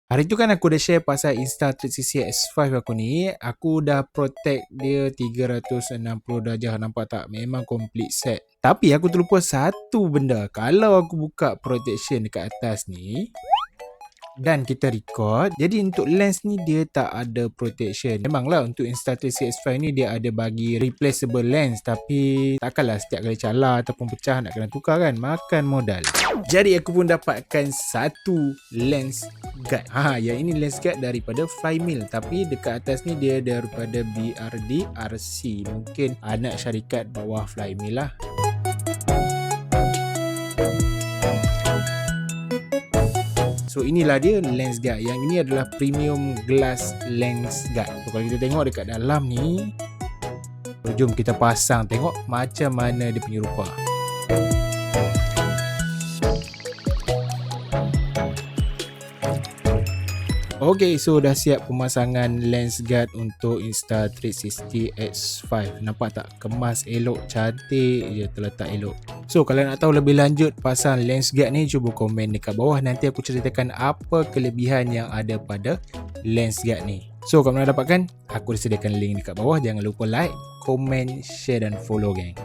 Hari tu kan aku dah share pasal Insta360 X5 aku ni. Aku dah protect dia 360 darjah, nampak tak? Memang complete set. Tapi aku terlupa satu benda. Kalau aku buka protection dekat atas ni dan kita record, jadi untuk lens ni dia tak ada protection. Memanglah untuk Insta360 X5 ni dia ada bagi replaceable lens, tapi takkanlah setiap kali calar ataupun pecah nak kena tukar kan, makan modal. Jadi aku pun dapatkan satu lens guard. Yang ini lens guard daripada Flymil, tapi dekat atas ni dia daripada BRD RC, mungkin anak syarikat bawah Flymil lah. So inilah dia lens guard. Yang ini adalah premium glass lens guard. So kalau kita tengok dekat dalam ni, jom kita pasang tengok macam mana dia punya rupa. Okay, so dah siap pemasangan lens guard untuk Insta360 X5. Nampak tak? Kemas elok, cantik je, terletak elok. So kalau nak tahu lebih lanjut pasal lens guard ni, cuba komen dekat bawah. Nanti aku ceritakan apa kelebihan yang ada pada lens guard ni. So kalau nak dapatkan, aku dah sediakan link dekat bawah. Jangan lupa like, komen, share dan follow, gang.